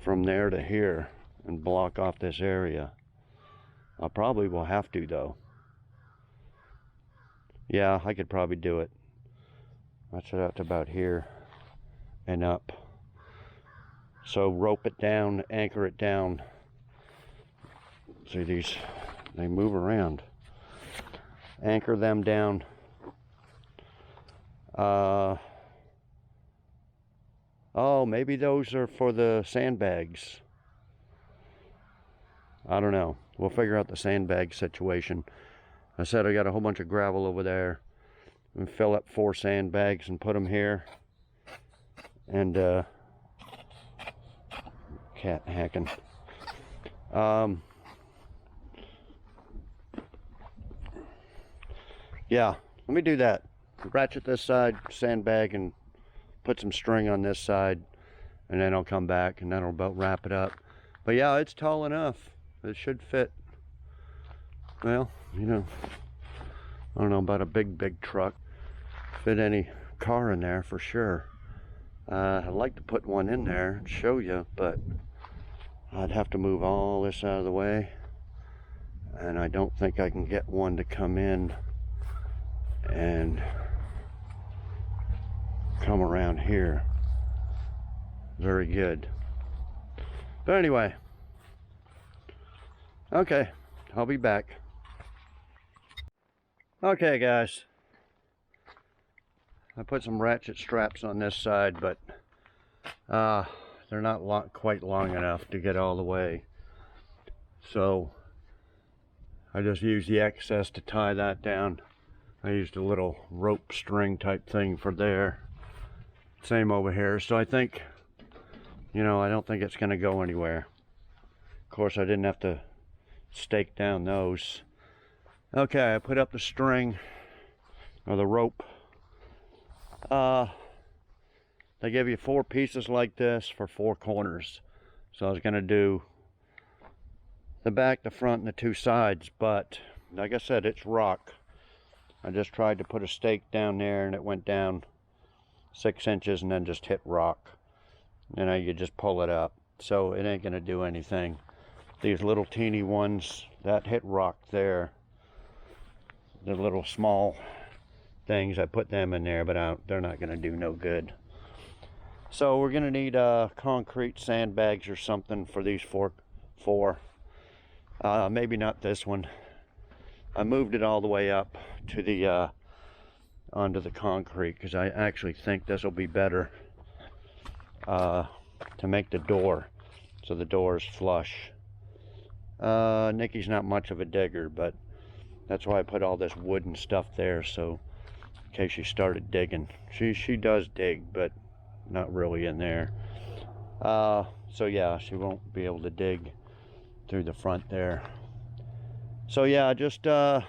from there to here and block off this area. I probably will have to though. Yeah, I could probably do it. That's it out to about here and up. So rope it down, anchor it down. See, these, they move around. Anchor them down. Oh, maybe those are for the sandbags. I don't know. We'll figure out the sandbag situation. I said I got a whole bunch of gravel over there. And fill up 4 sandbags and put them here. And cat hacking. Yeah, let me do that. Ratchet this side, sandbag, and put some string on this side, and then I'll come back and that'll about wrap it up. But yeah, it's tall enough. It should fit. Well, you know, I don't know about a big truck. Fit any car in there for sure. I'd like to put one in there and show you, but I'd have to move all this out of the way, and I don't think I can get one to come in and come around here very good. But anyway, okay, I'll be back. Okay guys, I put some ratchet straps on this side, but they're not quite long enough to get all the way, so I just used the excess to tie that down. I used a little rope string type thing for there. Same over here. So I think, you know, I don't think it's going to go anywhere. Of course, I didn't have to stake down those. Okay, I put up the string or the rope. They give you 4 pieces like this for 4 corners. So I was gonna do the back, the front, and the 2 sides, but like I said, it's rock. I just tried to put a stake down there and it went down 6 inches and then just hit rock. You know, you just pull it up. So it ain't gonna do anything. These little teeny ones, that hit rock there. The little small things, I put them in there, but they're not gonna do no good. So we're gonna need concrete sandbags or something for these four. Maybe not this one. I moved it all the way up to the onto the concrete because I actually think this will be better to make the door, so the door is flush. Nikki's not much of a digger, but that's why I put all this wooden stuff there, so in case she started digging. She does dig, but not really in there. So yeah, she won't be able to dig through the front there. So yeah, just tie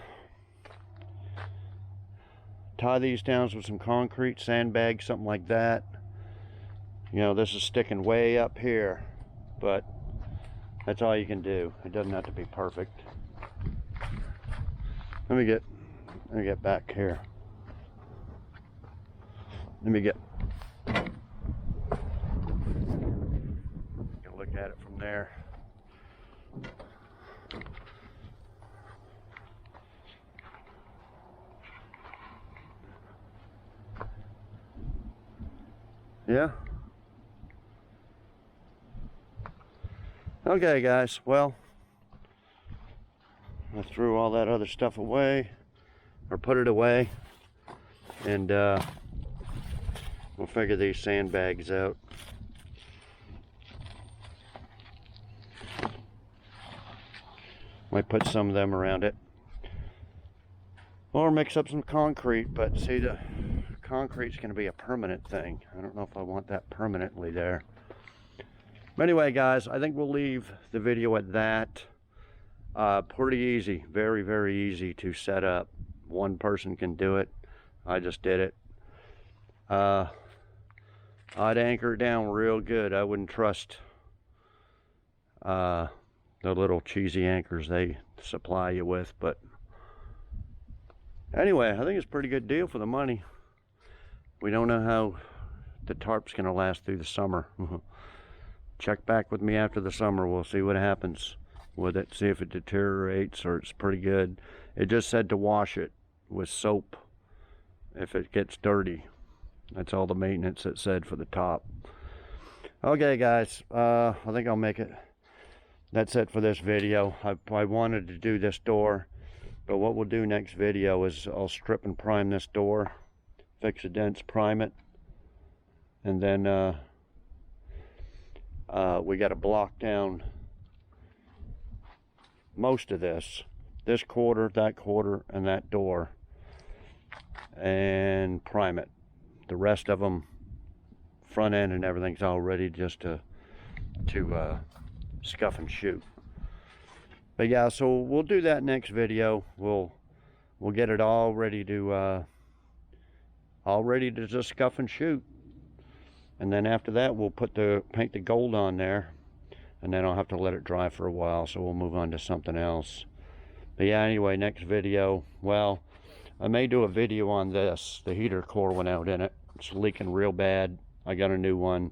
these down with some concrete, sandbags, something like that. You know, this is sticking way up here, but that's all you can do. It doesn't have to be perfect. Let me get back here. Let me get look at it from there. Yeah. Okay, guys. Well, I threw all that other stuff away, or put it away, and we'll figure these sandbags out. Might put some of them around it, or mix up some concrete, but see, the concrete's going to be a permanent thing. I don't know if I want that permanently there. But anyway, guys, I think we'll leave the video at that. Pretty easy, very, very easy to set up. One person can do it. I just did it. I'd anchor it down real good. I wouldn't trust the little cheesy anchors they supply you with, but anyway, I think it's a pretty good deal for the money. We don't know how the tarp's gonna last through the summer. Check back with me after the summer. We'll see what happens with it, see if it deteriorates or it's pretty good. It just said to wash it with soap if it gets dirty. That's all the maintenance it said for the top. Okay, guys, I think I'll make it. That's it for this video. I wanted to do this door, but what we'll do next video is I'll strip and prime this door, fix the dents, prime it, and then we got to block down most of this quarter, that quarter, and that door, and prime it. The rest of them, front end and everything's all ready just to scuff and shoot. But yeah, so we'll do that next video. We'll get it all ready to just scuff and shoot. And then after that, we'll paint the gold on there, and then I'll have to let it dry for a while, so we'll move on to something else. But yeah, anyway, next video, well, I may do a video on this. The heater core went out in it. It's leaking real bad. I got a new one.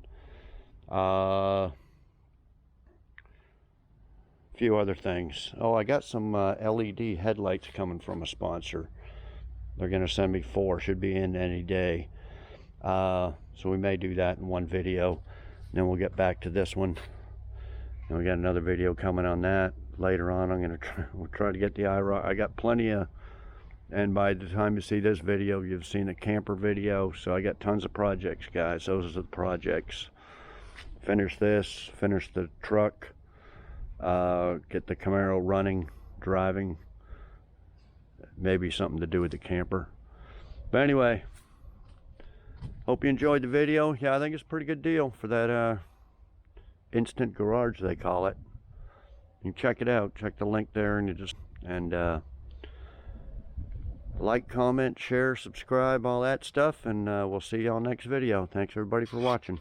Few other things. Oh, I got some LED headlights coming from a sponsor. They're gonna send me 4, should be in any day. So we may do that in one video, then we'll get back to this one, and we got another video coming on that later on. I'm gonna we'll try to get the IROC. I got plenty of, and by the time you see this video, you've seen a camper video. So I got tons of projects, guys. Those are the projects. Finish this, finish the truck, get the Camaro running, driving, maybe something to do with the camper. But anyway, hope you enjoyed the video. Yeah, I think it's a pretty good deal for that instant garage, they call it. You check it out. Check the link there, and you just like, comment, share, subscribe, all that stuff, and we'll see y'all next video. Thanks everybody for watching.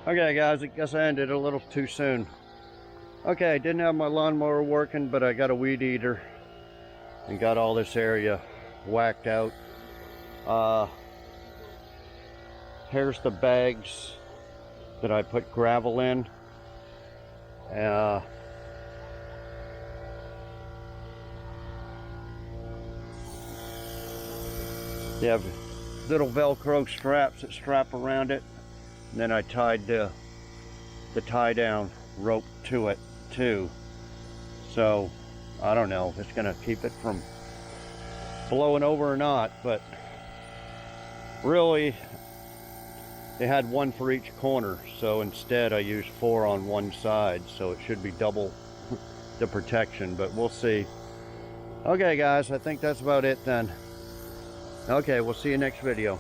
Okay guys, I guess I ended a little too soon. Okay, I didn't have my lawnmower working, but I got a weed eater and got all this area whacked out. Here's the bags that I put gravel in. They have little Velcro straps that strap around it, and then I tied the tie down rope to it too. So I don't know if it's gonna keep it from blowing over or not, but really they had one for each corner, so instead I used 4 on one side, so it should be double the protection, but we'll see. Okay guys, I think that's about it then. Okay, we'll see you next video.